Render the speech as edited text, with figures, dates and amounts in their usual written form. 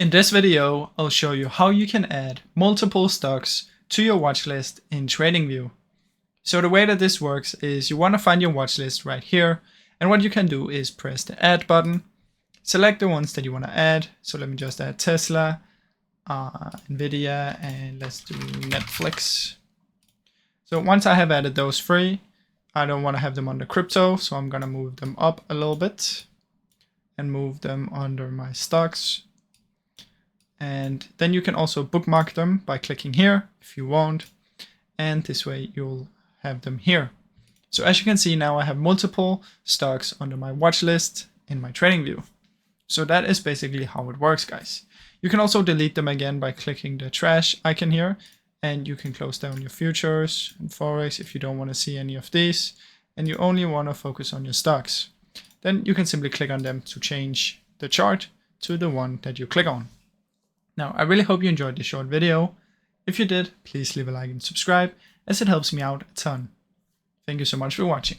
In this video, I'll show you how you can add multiple stocks to your watch list in TradingView. So the way that this works is you want to find your watch list right here, and what you can do is press the add button, select the ones that you want to add. So let me just add Tesla, Nvidia, and let's do Netflix. So once I have added those three, I don't want to have them under crypto, so I'm going to move them up a little bit and move them under my stocks. And then you can also bookmark them by clicking here if you want, and this way you'll have them here. So as you can see now, I have multiple stocks under my watch list in my TradingView. So that is basically how it works, guys. You can also delete them again by clicking the trash icon here, and you can close down your futures and forex if you don't want to see any of these and you only want to focus on your stocks. Then you can simply click on them to change the chart to the one that you click on. Now, I really hope you enjoyed this short video. If you did, please leave a like and subscribe, as it helps me out a ton. Thank you so much for watching.